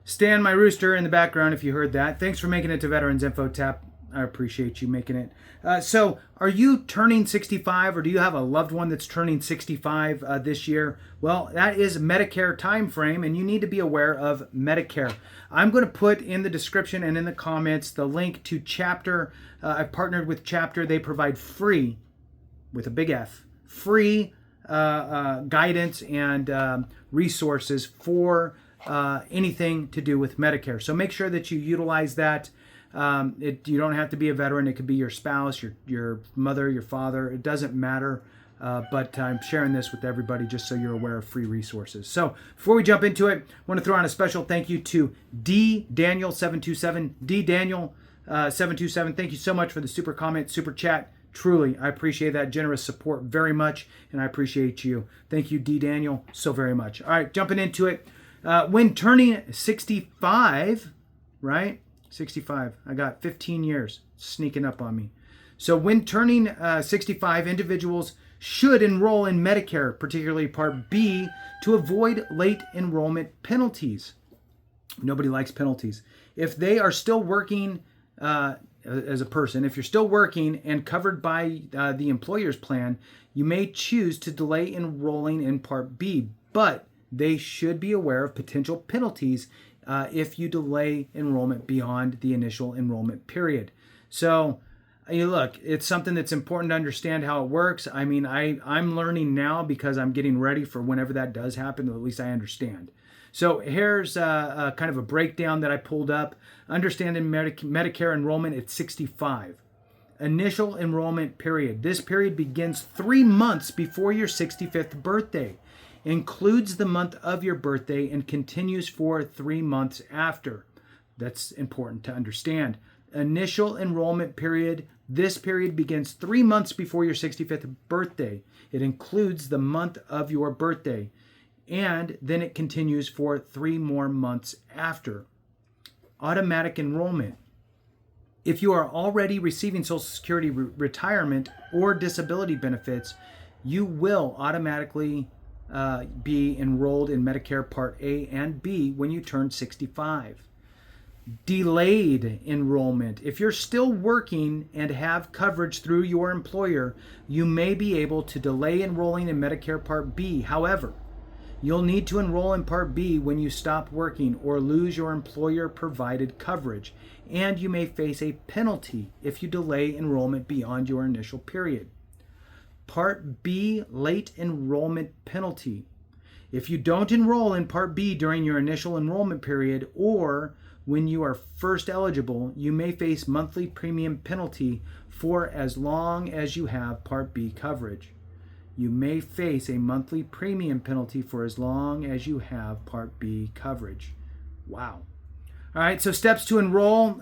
Stan, my rooster, in the background, if you heard that. Thanks for making it to Veterans Info Tap. I appreciate you making it. So, are you turning 65, or do you have a loved one that's turning 65 this year? Well, that is Medicare time frame, and you need to be aware of Medicare. I'm going to put in the description and in the comments the link to Chapter. I've partnered with Chapter. They provide free, with a big F, free guidance and resources for anything to do with Medicare. So make sure that you utilize that. You don't have to be a veteran. It could be your spouse, your mother, your father. It doesn't matter. But I'm sharing this with everybody just so you're aware of free resources. So before we jump into it, I want to throw on a special thank you to D Daniel 727. D Daniel 727. Thank you so much for the super comment, super chat. Truly, I appreciate that generous support very much, and I appreciate you. Thank you, D Daniel, so very much. All right, jumping into it. When turning 65, right? 65. I got 15 years sneaking up on me. So when turning 65, individuals should enroll in Medicare, particularly Part B, to avoid late enrollment penalties. Nobody likes penalties. If they are still working as a person, if you're still working and covered by the employer's plan, you may choose to delay enrolling in Part B, but they should be aware of potential penalties if you delay enrollment beyond the initial enrollment period. So, look, it's something that's important to understand how it works. I mean, I'm learning now because I'm getting ready for whenever that does happen, at least I understand. So here's a kind of a breakdown that I pulled up. Understanding Medicare enrollment at 65. Initial enrollment period. This period begins 3 months before your 65th birthday, includes the month of your birthday, and continues for 3 months after. That's important to understand. Initial enrollment period. This period begins 3 months before your 65th birthday. It includes the month of your birthday, and then it continues for 3 more months after. Automatic enrollment. If you are already receiving Social Security retirement or disability benefits, you will automatically be enrolled in Medicare Part A and B when you turn 65. Delayed enrollment. If you're still working and have coverage through your employer, you may be able to delay enrolling in Medicare Part B. However, you'll need to enroll in Part B when you stop working or lose your employer-provided coverage, and you may face a penalty if you delay enrollment beyond your initial period. Part B late enrollment penalty. If you don't enroll in Part B during your initial enrollment period or when you are first eligible, you may face monthly premium penalty for as long as you have Part B coverage. You may face a monthly premium penalty for as long as you have Part B coverage. Wow. All right, so steps to enroll.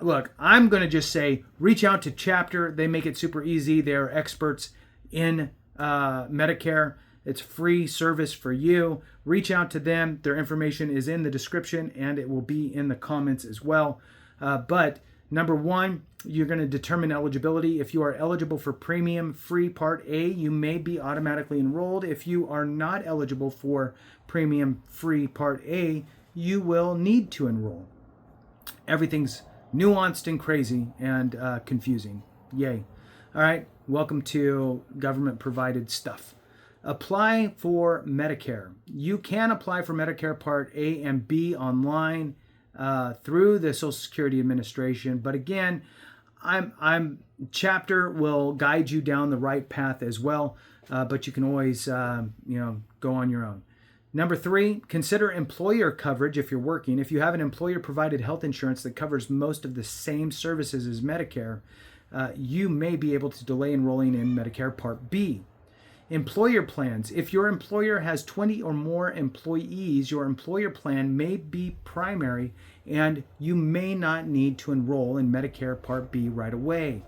Look, I'm going to just say reach out to Chapter. They make it super easy. They're experts in Medicare. It's free service for you. Reach out to them. Their information is in the description and it will be in the comments as well. But number one, you're going to determine eligibility. If you are eligible for premium-free Part A, you may be automatically enrolled. If you are not eligible for premium-free Part A, you will need to enroll. Everything's nuanced and crazy and confusing. Yay. All right, welcome to government-provided stuff. Apply for Medicare. You can apply for Medicare Part A and B online through the Social Security Administration. But again, Chapter will guide you down the right path as well. But you can always, go on your own. Number 3, consider employer coverage if you're working. If you have an employer-provided health insurance that covers most of the same services as Medicare, you may be able to delay enrolling in Medicare Part B. Employer plans. If your employer has 20 or more employees, your employer plan may be primary and you may not need to enroll in Medicare Part B right away.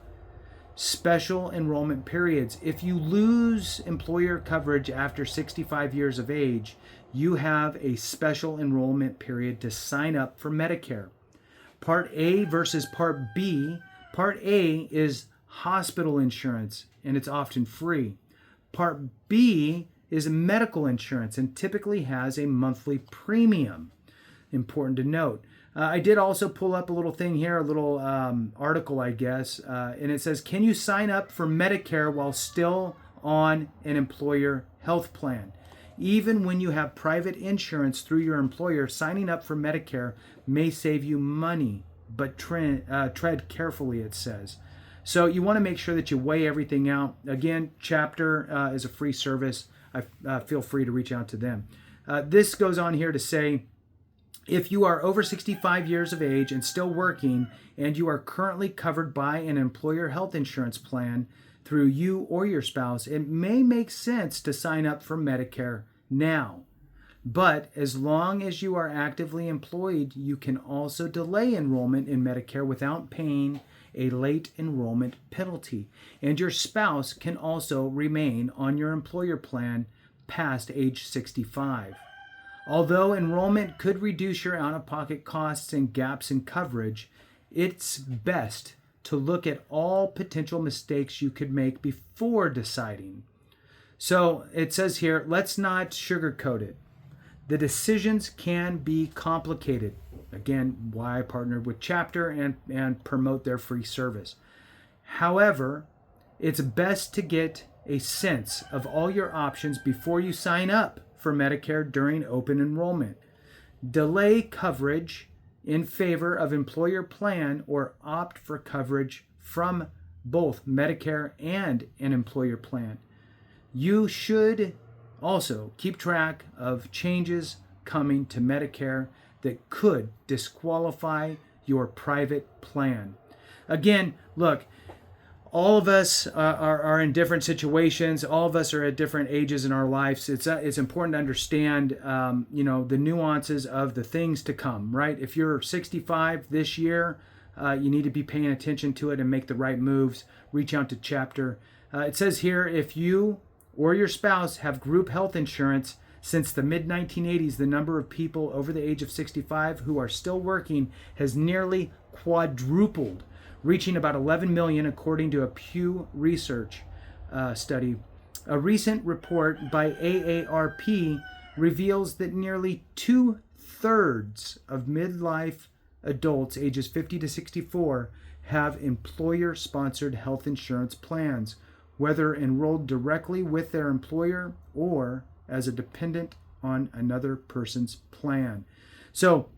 Special enrollment periods. If you lose employer coverage after 65 years of age, you have a special enrollment period to sign up for Medicare. Part A versus Part B. Part A is hospital insurance and it's often free. Part B is medical insurance and typically has a monthly premium. Important to note. I did also pull up a little thing here, a little article, I guess, and it says, can you sign up for Medicare while still on an employer health plan? Even when you have private insurance through your employer, signing up for Medicare may save you money, but tread carefully, it says. So you want to make sure that you weigh everything out. Again, Chapter is a free service. Feel free to reach out to them. This goes on here to say, if you are over 65 years of age and still working, and you are currently covered by an employer health insurance plan through you or your spouse, it may make sense to sign up for Medicare now. But as long as you are actively employed, you can also delay enrollment in Medicare without paying a late enrollment penalty. And your spouse can also remain on your employer plan past age 65. Although enrollment could reduce your out-of-pocket costs and gaps in coverage, it's best to look at all potential mistakes you could make before deciding. So it says here, let's not sugarcoat it. The decisions can be complicated. Again, why I partnered with Chapter and promote their free service. However, it's best to get a sense of all your options before you sign up for Medicare during open enrollment. Delay coverage in favor of employer plan or opt for coverage from both Medicare and an employer plan. You should also keep track of changes coming to Medicare that could disqualify your private plan. Again, look, all of us are in different situations. All of us are at different ages in our lives. It's important to understand, the nuances of the things to come, right? If you're 65 this year, you need to be paying attention to it and make the right moves. Reach out to Chapter. It says here, if you or your spouse have group health insurance, since the mid-1980s, the number of people over the age of 65 who are still working has nearly quadrupled, reaching about 11 million according to a Pew Research study. A recent report by AARP reveals that nearly 2/3 of midlife adults ages 50 to 64 have employer-sponsored health insurance plans, whether enrolled directly with their employer or as a dependent on another person's plan. So,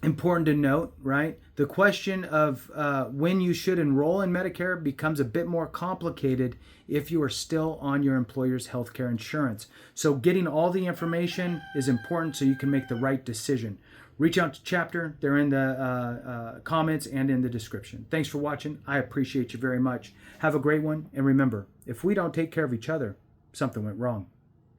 important to note, right? The question of when you should enroll in Medicare becomes a bit more complicated if you are still on your employer's healthcare insurance. So getting all the information is important so you can make the right decision. Reach out to Chapter. They're in the comments and in the description. Thanks for watching. I appreciate you very much. Have a great one. And remember, if we don't take care of each other, something went wrong.